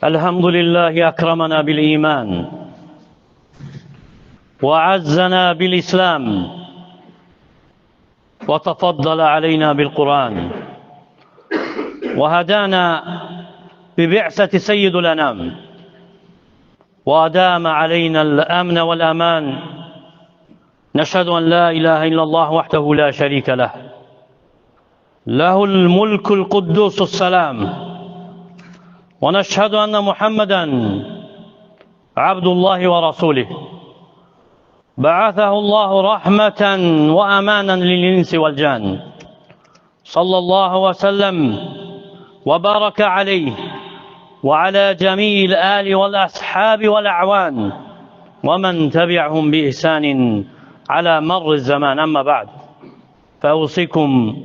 الحمد لله أكرمنا بالإيمان وعزنا بالإسلام وتفضل علينا بالقرآن وهدانا ببعثة سيد الأنام وأدام علينا الأمن والأمان. نشهد أن لا إله إلا الله وحده لا شريك له، له الملك القدوس السلام، ونشهد أن محمدا عبد الله ورسوله بعثه الله رحمة وأمانا للإنس والجان، صلى الله وسلم وبارك عليه وعلى جميع الآل والأصحاب والأعوان ومن تبعهم بإحسان على مر الزمان. أما بعد، فأوصيكم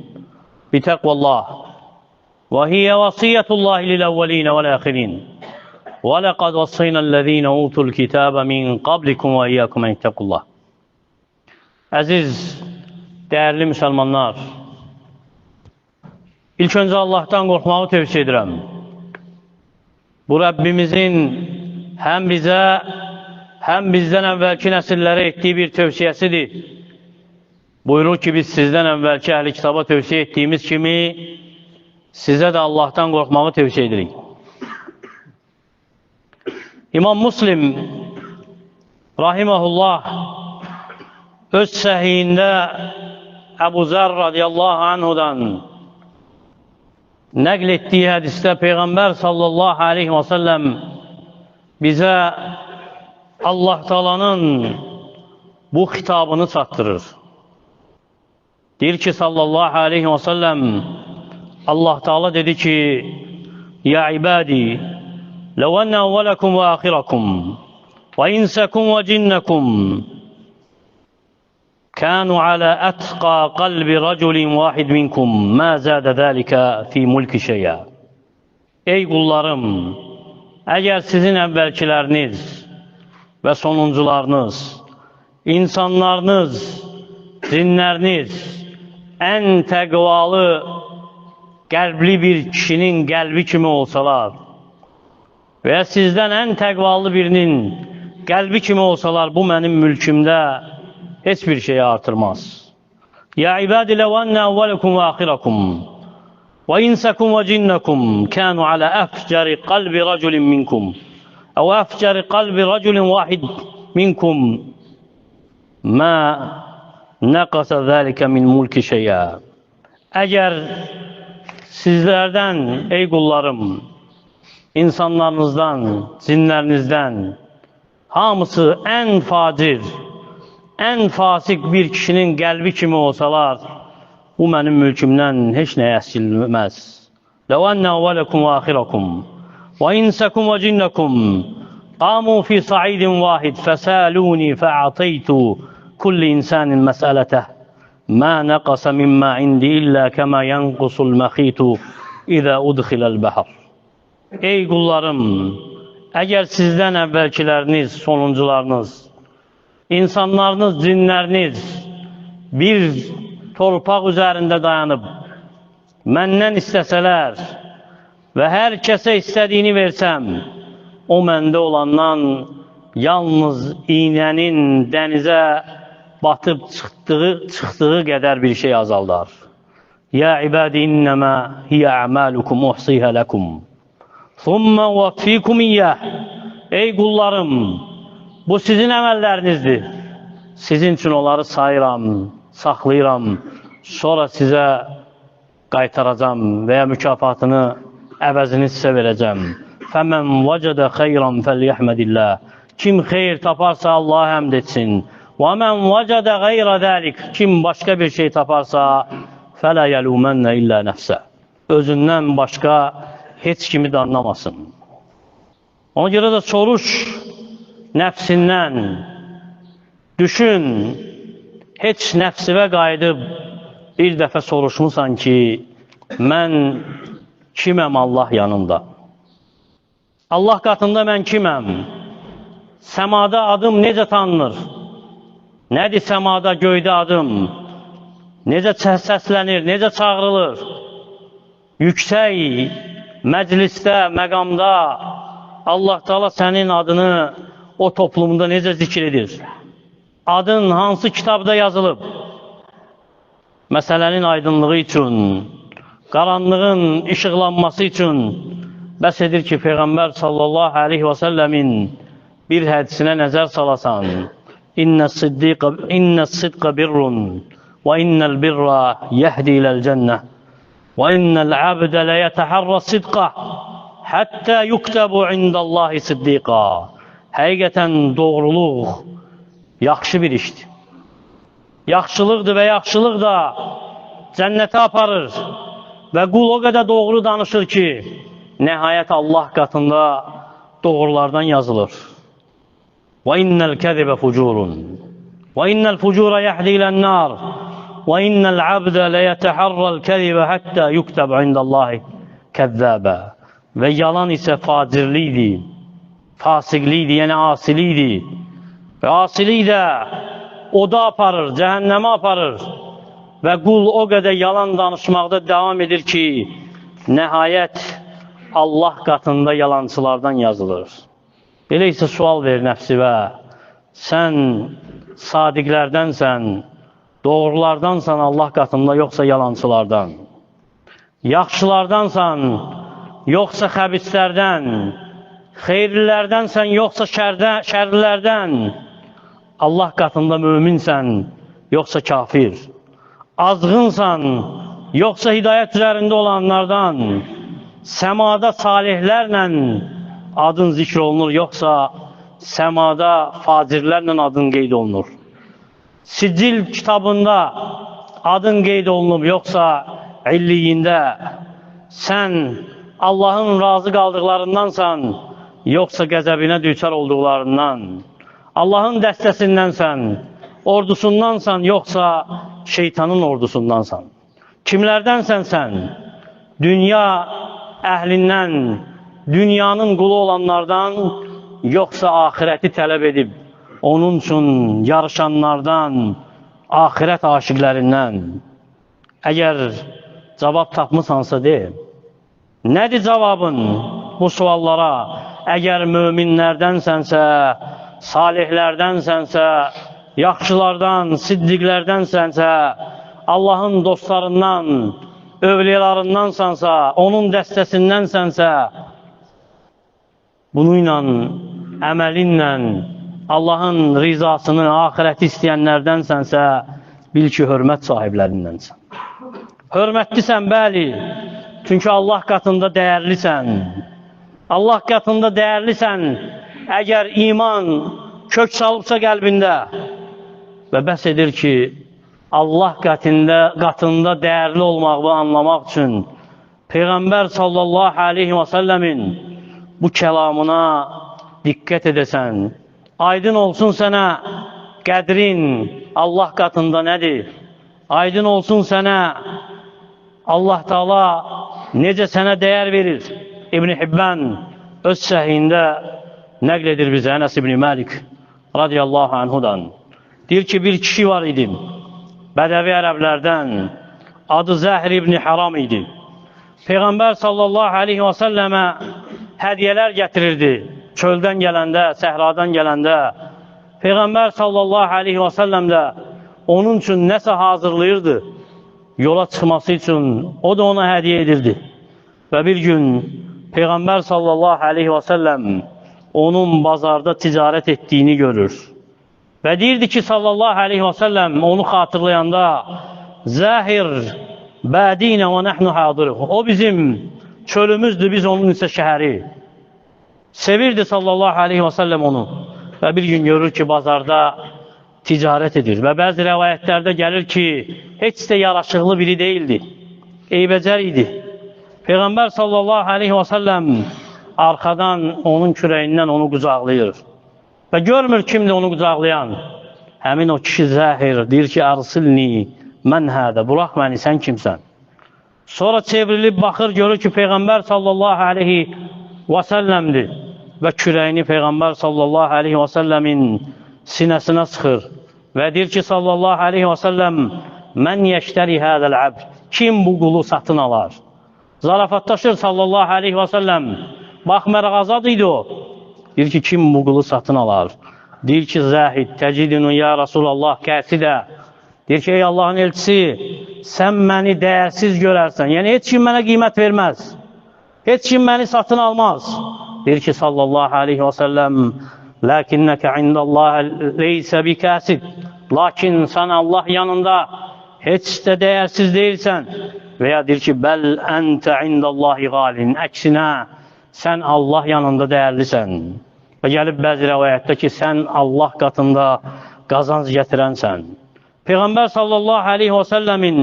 بتقوى الله، وهي وصية الله للأولين والآخرين، ولقد وصينا الذين أوتوا الكتاب من قبلكم وإياكم أن اتقوا الله. Əziz, değerli Müslümanlar, ilk önce Allah'tan korkmağı tövsiye edirəm. Bu Rabbimizin hem bize hem bizden evvelki nesillere ettiği bir tövsiyesidir. Buyurur ki biz sizden evvelki ehli kitaba tövsiye ettiğimiz kimi size de Allah'tan korkmağı tövsiye edirik. İmam Müslim rahimahullah öz sahihinde Ebu Zer radıyallahu anhudan naklettiği hadiste Peygamber sallallahu aleyhi ve sellem bize Allah Teala'nın bu hitabını çattırır. Deyir ki sallallahu aleyhi ve sellem, Allah Teala dedi ki: Ya ibadi, lev enne evvelakum ve ahirakum ve insakum ve cinnakum kanu ala etqa kalbi raculin vahid minkum ma zade zalika fi mulki şey'a. Ey kullarım, eğer sizin evvelkileriniz ve sonuncularınız, insanlarınız, cinleriniz en tegvalı kalpli bir kişinin kalbi kimi olsalar ve sizden en tegvalı birinin kalbi kimi olsalar, bu benim mülkümde hiçbir şey artırmaz. Ya ibadi, lev enne evvelakum ve ahirakum ve insakum ve cinnakum kanu ala efcari kalbi raculin minkum ev efcari kalbi raculin vahid minkum ma nakasa zalika min mulki şey'a. Eğer sizlerden ey kullarım, insanlarınızdan, cinlerinizden hamısı en facir, en fasik bir kişinin kalbi kimi olsalar, bu benim mülkümden hiç ne eksilmez. Lev enne evvelakum ve ahirakum ve insakum ve cinnakum qamu fi sa'idin vahid fesaluni fe'ataytu kulli insanin mes'aleteh ma naqasa mimma indi illa kema yanqusul mahitu iza udkhilal bahr. Ey kullarım, eğer sizden evvelkileriniz, sonuncularınız, insanlarınız, cinleriniz bir torpaq üzerinde dayanıp menden isteseler ve herkese istediğini versem, o mende olandan yalnız iğnenin denize batıp çıktığı kadar bir şey azaldar. Ya ibadi, innema hiye a'malukum uhsiha lekum thumma uvaffikum iyyah. Ey kullarım, bu sizin əməllərinizdir. Sizin için onları sayıram, saklayıram. Sonra size qaytaracağım veya mükafatını, əvəzini size vereceğim. Fəmən vəcədə xeyran fəlyəhmədillah. Kim xeyir taparsa Allah'a həmd etsin. Və mən vəcədə qeyrə dəlik. Kim başka bir şey taparsa fələ yəlumənə illə nəfsə. Özündən başka hiç kimi danlamasın. Ona göre de soruş nefsinden. Düşün, hiç nefsivə qayıdıb bir dəfə soruşmusan ki, mən kiməm Allah yanında? Allah katında mən kiməm? Səmada adım necə tanınır? Nədir səmada, göydə adım? Necə səslənir, necə çağrılır? Yüksək məclisdə, məqamda Allah Teala sənin adını o toplumda necə zikr edir? Adın hansı kitabda yazılıb? Məsələnin aydınlığı üçün, qaranlığın işıqlanması üçün bəs edir ki, Peyğəmbər sallallahu aleyhi və səlləmin bir hədisinə nəzər salasan. İnnəs-sidqa birrun və innəl birra yəhdi iləl cənnə və innəl abdə ləyətəhərrə-sidqa həttə yuktəbu indəllahi siddiqa. Həqiqətən doğruluq yaxşı bir işdir. Yaxşılıqdır və yaxşılıq da cənnətə aparır və qul o qədər doğru danışır ki, nəhayət Allah qatında doğrulardan yazılır. Və innəl kəzibə fucurun və innəl fucura yəhdi ilən-nar və innəl abdə ləyətəhərrəl kəzibə həttə yuktəb indəllahi kəzzəbə. Və yalan isə facirlikdir, fasiqlikdir, yəni asilikdir. Və asilik də oda aparır, cəhənnəmə aparır. Və qul o qədər yalan danışmaqda davam edir ki, nəhayət Allah qatında yalançılardan yazılır. Elə isə sual ver nəfsivə, sən sadiqlərdənsən, doğrulardansan Allah qatında, yoxsa yalançılardan? Yaxşılardansan, yoxsa xəbislərdən? Xeyirlilərdənsən, yoxsa şərlilərdən? Allah qatında möminsən, yoxsa kafir? Azğınsan, yoxsa hidayət üzərində olanlardan? Səmada salihlərlə adın zikr olunur, yoxsa səmada facirlərlə adın qeyd olunur? Sicil kitabında adın qeyd olunub, yoxsa illiyində? Sən Allahın razı qaldıqlarındansan, yoxsa qəzəbinə düçar olduqlarından? Allahın dəstəsindənsən, ordusundansan, yoxsa şeytanın ordusundansan? Kimlərdənsən sən? Dünya əhlindən, dünyanın qulu olanlardan, yoxsa ahirəti tələb edib, onun üçün yarışanlardan, ahirət aşiqlərindən? Əgər cavab tapmısansa deyil. Nədir cavabın bu suallara? Əgər möminlərdənsənsə, salihlərdənsənsə, yaxşılardan, siddiqlərdənsənsə, Allahın dostlarından, övliyalarındansansa, onun dəstəsindənsənsə, bununla, əməlinlə Allahın rizasını, ahirəti istəyənlərdənsənsə, bil ki, hörmət sahiblərindənsən. Hörmətlisən, bəli, çünki Allah qatında dəyərlisən. Allah qatında dəyərlisən, əgər iman kök salıbsa qəlbində və bəs edir ki, Allah qatında dəyərli olmağı anlamaq üçün Peyğəmbər sallallahu aleyhi və səlləmin bu kəlamına diqqət edəsən, aydın olsun sənə qədrin Allah qatında nədir? Aydın olsun sənə Allah Teala necə sənə dəyər verir? İbn Hibban öz səhihində nəql edir bizə Ənəs ibn Məlik radiyallahu anhudan. Deyir ki, bir kişi var idi, bədəvi ərəblərdən, adı Zəhr ibn Haram idi. Peyğəmbər sallallahu aleyhi və səlləmə hədiyələr gətirirdi. Çöldən gələndə, səhradan gələndə, Peyğəmbər sallallahu aleyhi və səlləm də onun üçün nəsə hazırlayırdı. Yola çıxması üçün o da ona hədiyə edirdi. Və bir gün Peyğəmbər sallallahu aleyhi və səlləm onun bazarda ticarət etdiyini görür. Və deyirdi ki, sallallahu aleyhi və səlləm onu xatırlayanda, Zəhir bədinə və nəhnu hadırıq. O bizim çölümüzdür, biz onun isə şəhəri. Sevirdi sallallahu aleyhi və səlləm onu. Və bir gün görür ki, bazarda ticarət edir. Və bəzi rəvayətlərdə gəlir ki, heç də yaraşıqlı biri deyildi. Eybəcər idi. Peyğəmbər sallallahu aleyhi və səlləm arxadan onun kürəyindən onu qucaqlayır. Və görmür kimdir onu qucaqlayan. Həmin o kişi Zəhir deyir ki, Ərsilni mən hədə, burax məni, sən kimsən? Sonra çevrilib baxır, görür ki, Peyğəmbər sallallahu aleyhi və səlləmdir. Və kürəyini Peyğəmbər sallallahu aleyhi və səlləmin sinəsinə sıxır. Və deyir ki, sallallahu aleyhi və səlləm, mən yəştəri hədəl əbd, kim bu qulu satın alar? Zarafatlaşır sallallahu aleyhi və səlləm, Baxmayaraq azad idi o. Deyir ki, kim bu qulu satın alar? Deyir ki, zəhid, təcidinu ya Rasulallah qəsidə. Deyir ki, ey Allahın elçisi, sən məni dəyərsiz görərsən. Yəni, heç kim mənə qiymət verməz. Heç kim məni satın almaz. Deyir ki, sallallahu aleyhi və səlləm, lakinnəkə indəllaha leysə bi kəsid. Lakin sən Allah yanında heç də dəyərsiz deyilsən. Və ya deyir ki, bəl əntə indəllahi qalin. Əksinə, sən Allah yanında dəyərlisən. Və gəlib bəzi rəvayətdə ki, sən Allah qatında qazanc gətirənsən. Peyğəmbər sallallahu aleyhi və səlləmin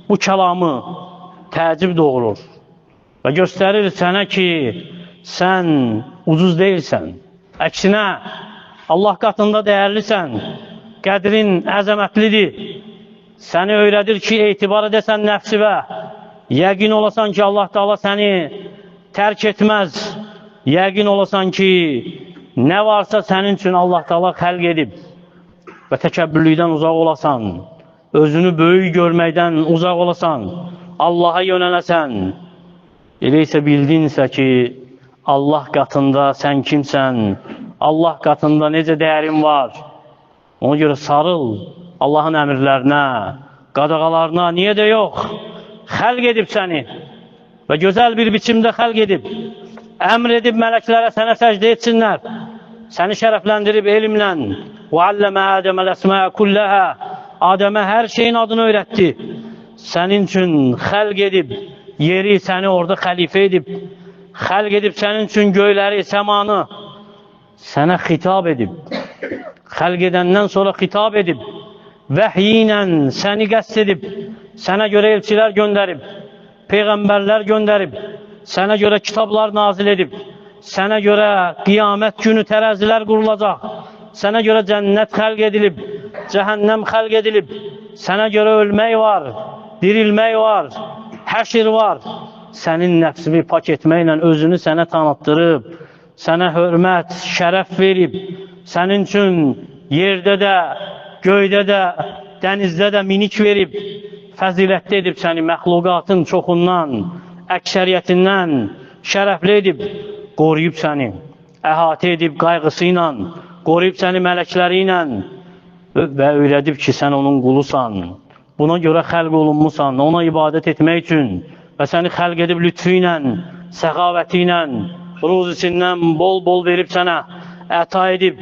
bu kəlamı təəccüb doğurur və göstərir sənə ki, sən ucuz deyilsən. Əksinə, Allah qatında dəyərlisən, qədrin əzəmətlidir. Səni öyrədir ki, etibar edəsən nəfsivə. Yəqin olasan ki, Allah Teala səni tərk etməz. Yəqin olasan ki, nə varsa sənin üçün Allah Teala xəlq edib. Və təkəbbürlükdən uzaq olasan, özünü böyük görməkdən uzaq olasan, Allaha yönələsən. Elə isə bildinsə ki, Allah qatında sən kimsən, Allah qatında necə dəyərin var. Ona görə sarıl Allahın əmrlərinə, qadağalarına, niyə də yox? Xəlq edib səni və gözəl bir biçimdə xəlq edib. Əmr edib mələklərə sənə səcdə etsinlər. Səni şərəfləndirib elmlə. وَعَلَّمَ آدَمَ الْأَسْمَاءَ كُلَّهَا Adəmə hər şeyin adını öyrətdi. Sənin üçün xəlq edib, yeri səni orada xəlifə edib. Xəlq edib sənin üçün göyləri, səmanı sənə xitab edib. Xəlq edəndən sonra xitab edib. Vəhiy ilə səni qəsd edib. Sənə görə elçilər göndərib. Peyğəmbərlər göndərib. Sənə görə kitablar nazil edib. Sənə görə qiyamət günü tərəzilər qurulacaq. Sənə görə cənnət xəlq edilib, cəhənnəm xəlq edilib. Sənə görə ölmək var, dirilmək var, həşir var. Sənin nəfsini pak etməklə özünü sənə tanıtdırıb, sənə hörmət, şərəf verib. Sənin üçün yerdə də, göydə də, dənizdə də minik verib. Fəzilətli edib səni məxluqatın çoxundan, əksəriyyətindən şərəfli edib. Qoruyub səni, əhatə edib qayğısı ilə, qoruyub səni mələkləri ilə və öyrədib ki, sən onun qulusan. Buna görə xəlq olunmusan, ona ibadət etmək üçün və səni xəlq edib lütfü ilə, səxavəti ilə, ruzisindən bol-bol verib sənə, əta edib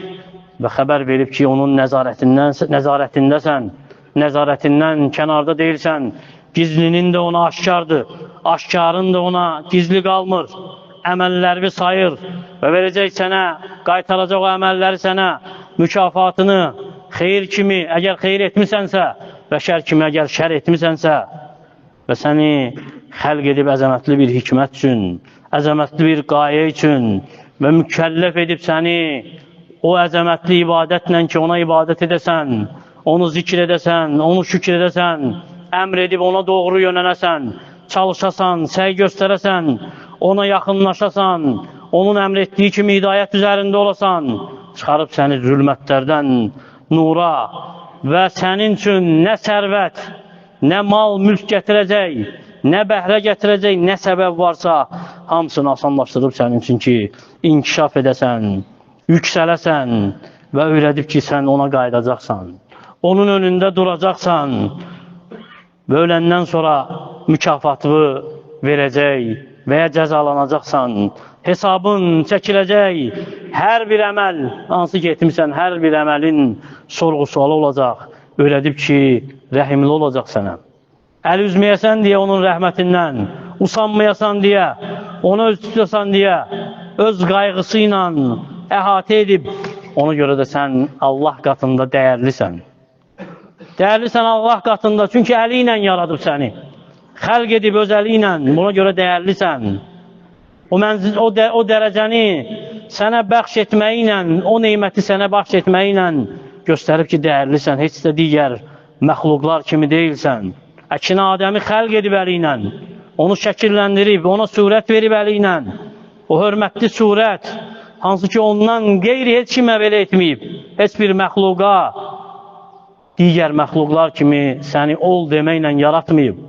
və xəbər verib ki, onun nəzarətindəsən, nəzarətindən kənarda deyilsən, gizlinin də ona aşkardır, aşkarın da ona gizli qalmır. Əməllərini sayır və verəcək sənə, qaytaracaq o əməlləri sənə, mükafatını xeyir kimi, əgər xeyir etmisənsə və şər kimi, əgər şər etmisənsə və səni xəlq edib əzəmətli bir hikmət üçün, əzəmətli bir qayə üçün və mükəlləf edib səni o əzəmətli ibadətlə ki, ona ibadət edəsən, onu zikr edəsən, onu şükür edəsən, əmr edib ona doğru yönənəsən, çalışasan, səy göstərəsən, ona yaxınlaşasan, onun əmr etdiyi kimi hidayət üzərində olasan, çıxarıb səni zülmətlərdən nura və sənin üçün nə sərvət, nə mal, mülk gətirəcək, nə bəhrə gətirəcək, nə səbəb varsa, hamısını asanlaşdırıb sənin üçün ki, inkişaf edəsən, yüksələsən və öyrədib ki, sən ona qaydacaqsan, onun önündə duracaqsan və öləndən sonra mükafatını verəcək və ya cəzalanacaqsan, hesabın çəkiləcək, hər bir əməl, hansı ki etmirsən, hər bir əməlin sorğu-sualı olacaq, öyrədib ki, rəhimli olacaq sənə. Əl üzməyəsən deyə onun rəhmətindən, usanmayasan deyə, ona öz tutasan deyə, öz qayğısı ilə əhatə edib, ona görə də sən Allah qatında dəyərlisən. Dəyərlisən Allah qatında, çünki əli ilə yaradıb səni. Xəlq edib öz əli ilə, buna görə dəyərlisən. O dərəcəni sənə bəxş etməyi ilə, o neyməti sənə bəxş etməyi ilə göstərib ki, dəyərlisən, heç də digər məxluqlar kimi deyilsən. Əkinə Adəmi xəlq edib əli ilə, onu şəkilləndirib, ona surət verib əli ilə. O hörmətli surət, hansı ki ondan qeyri heç kimə belə etməyib, heç bir məxluqa, digər məxluqlar kimi səni ol deməklə yaratmayıb.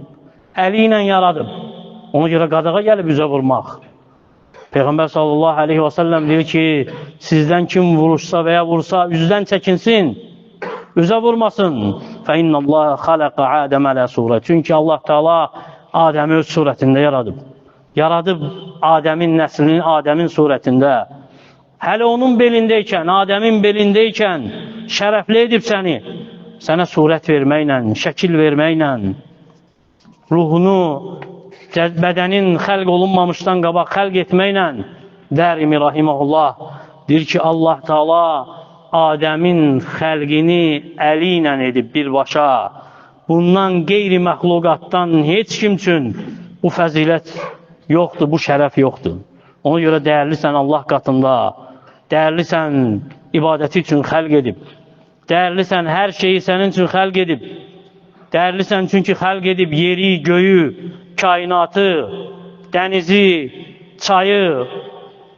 Əli ilə yaradıb. Ona görə qadağa gəlib üzə vurmaq. Peyğəmbər sallallahu aleyhi və səlləm deyir ki, sizdən kim vuruşsa və ya vursa üzdən çəkinsin, üzə vurmasın. فَاِنَّ اللّٰهَ خَلَقَ عَادَمَ عَلَى surə. Çünki Allah Teala Adəmi öz surətində yaradıb. Yaradıb Adəmin nəslini Adəmin surətində. Hələ onun belindəykən, Adəmin belindəykən şərəfli edib səni. Sənə surət verməklə, şəkil verməklə, ruhunu bədənin xəlq olunmamışdan qabaq xəlq etməklə Dərimi rahiməhullah deyir ki, Allah Teala Adəmin xəlqini əli ilə edib birbaşa. Bundan qeyri məxluqatdan heç kim üçün bu fəzilət yoxdur, bu şərəf yoxdur. Ona görə dəyərlisən Allah qatında, dəyərlisən ibadəti üçün xəlq edib, dəyərlisən hər şeyi sənin üçün xəlq edib, dəyərlisən çünki xəlq edib yeri, göyü, kainatı, dənizi, çayı,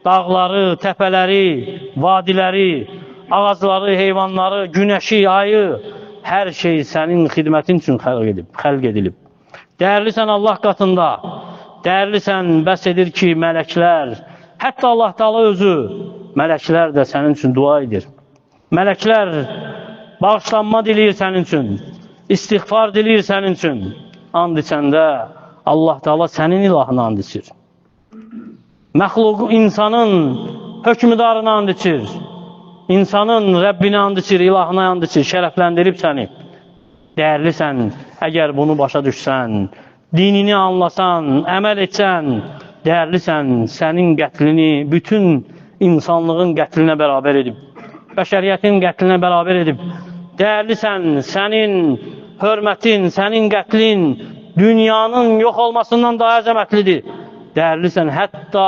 dağları, təpələri, vadiləri, ağacları, heyvanları, günəşi, ayı, hər şey sənin xidmətin üçün xəlq edilib. Dəyərlisən Allah qatında, dəyərlisən, bəs edir ki, mələklər, hətta Allah Teala özü, mələklər də sənin üçün dua edir. Mələklər bağışlanma diləyir sənin üçün, istiğfar diləyir sənin üçün. And içəndə Allah Teala sənin ilahına and içir. Məxluq insanın hökmüdarına and içir. İnsanın Rəbbinə and içir, ilahına and içir, şərəfləndirib səni. Dəyərlisən, əgər bunu başa düşsən, dinini anlasan, əməl etsən, dəyərlisən, sənin qətlini bütün insanlığın qətlinə bərabər edib, bəşəriyyətin qətlinə bərabər edib. Dəyərlisən, sənin hörmətin, sənin qətlin dünyanın yox olmasından daha əzəmətlidir. Dəyərlisən, hətta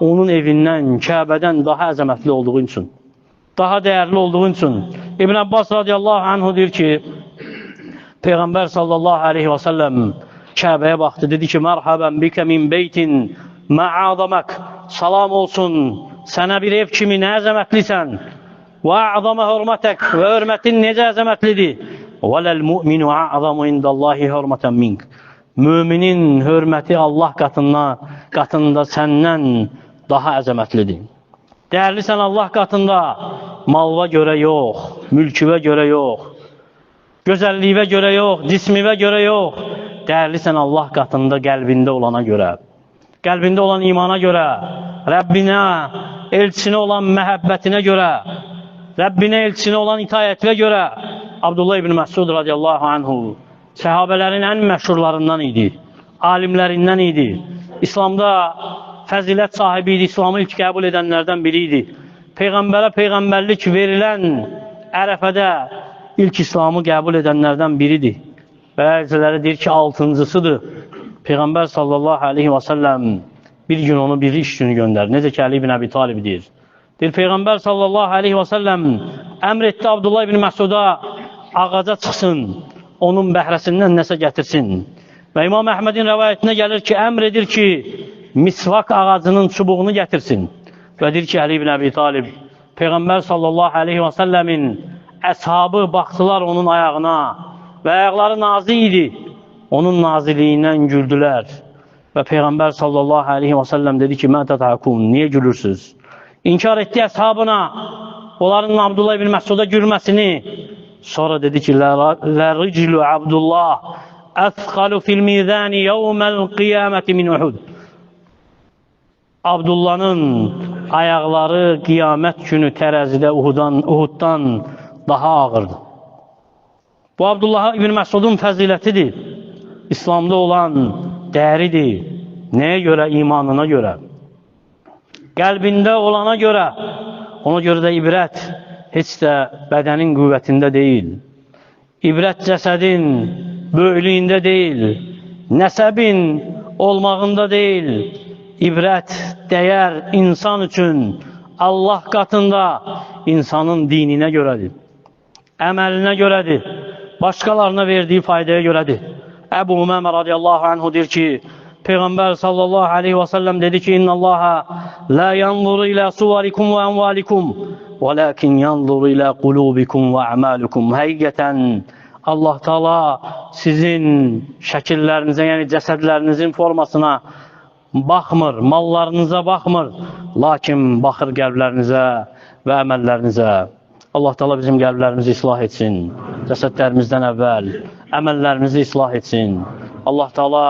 onun evindən, Kəbədən daha əzəmətli olduğun üçün, daha dəyərli olduğun üçün. İbn Abbas radiyallahu anhu deyir ki, Peyğəmbər sallallahu aleyhi və səlləm Kəbəyə baxdı, dedi ki, mərhəbən bikə min beytin mə'azamək, salam olsun sənə bir ev kimi nə əzəmətlisən, və ə'zamə hörmətək, və hörmətin necə əzəmətlidir, və ləl-mü'minu ə'zamu indallahi hörmətən mink. Müminin hörməti Allah qatında səndən daha əzəmətlidir. Dəyərlisən Allah qatında, malva görə yox, mülküvə görə yox, gözəlliyivə görə yox, cismivə görə yox. Dəyərlisən Allah qatında qəlbində olana görə, qəlbində olan imana görə, Rəbbinə, elçinə olan məhəbbətinə görə, Rəbbinə, elçinə olan itayətinə görə. Abdullah ibn Məsud radiyallahu anhu səhabələrin ən məşhurlarından idi, alimlərindən idi. İslamda fəzilət sahibi idi, İslamı ilk qəbul edənlərdən biri idi. Peyğəmbərə peyğəmbərlik verilən ərəfədə ilk İslamı qəbul edənlərdən biridir. Bəziləri deyir ki, 6-cısıdır. Peyğəmbər sallallahu aleyhi və səlləm bir gün onu bir iş günü göndərir. Necə ki, Əli ibn Əbi Talib deyir. Deyir, Peyğəmbər sallallahu aleyhi və səlləm əmr etdi Abdullah ibn Məsuda ağaca çıxsın, onun bəhrəsindən nəsə gətirsin. Və İmam Əhmədin rəvayətinə gəlir ki, əmr edir ki, misvak ağacının çubuğunu gətirsin. Və deyir ki, Əli ibn Əbi Talib, Peyğəmbər sallallahu aleyhi və səlləmin əshabı baxdılar onun ayağına və ayaqları nazi idi. Onun naziliyindən güldülər. Və Peyğəmbər sallallahu aleyhi və səlləm dedi ki, mə tətəkun, niyə gülürsünüz? İnkar etdi əshabına, onların Abdullah ibn Məsuda gülməsini. Sonra dedi ki, ləriclu Abdullah əthqalu fil mizani yevməl qiyaməti min Uhud. Abdullah'ın ayaqları qiyamət günü tərəzidə Uhuddan daha ağırdır. Bu Abdullah ibn Məsudun fəzilətidir. İslamda olan dəyəridir. Nəyə görə? İmanına görə. Qəlbində olana görə. Ona görə də ibrət heç də bədənin qüvvətində deyil. İbrət cəsədin böyüklüyündə deyil. Nəsəbin olmağında deyil. İbrət, dəyər insan üçün Allah qatında insanın dininə görədir. Əməlinə görədir. Başqalarına verdiyi faydaya görədir. Əbu Umamə radiyallahu anhu deyir ki, Peyğəmbər sallallahu aleyhi və səlləm dedi ki, İnnallaha la yanzuru ilə suvarikum və əmvalikum və lakin yanzuru ilə qulubikum və əməlukum. Həqiqətən Allah Teala sizin şəkillərinizə, yəni cəsədlərinizin formasına baxmır, mallarınıza baxmır, lakin baxır qəlblərinizə və əməllərinizə. Allah Teala bizim qəlblərimizi islah etsin, cəsədlərimizdən əvvəl əməllərimizi islah etsin. Allah Teala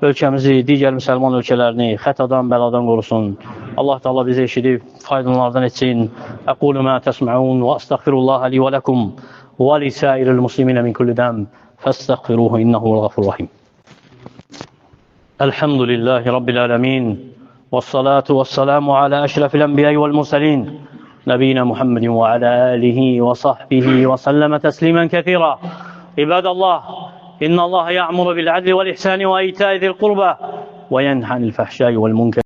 ölkəmizi, digər müsəlman ölkələrini xətadan, bəladan qorusun. Allah Teala bizi eşidib faydalardan etsin. Əqulu mə təsməun və əstəğfirullaha li və ləkum və li sairil musliminə min kulli dəm fəstəğfiruhu innəhu vəl-ğafurrahim. Elhamdülillahi Rabbil ələmin və salatu və salamu alə əşrəfil ənbiyəyi vəl-mursəlin nəbiyyina Muhammedin və alə alihi və sahbihi və səlləmə təslimən kəthira. İbadallah, inna Allah ya'muru bil adli vel ihsani ve ita'i zil qurba ve yenha anil fahşai vel munkar.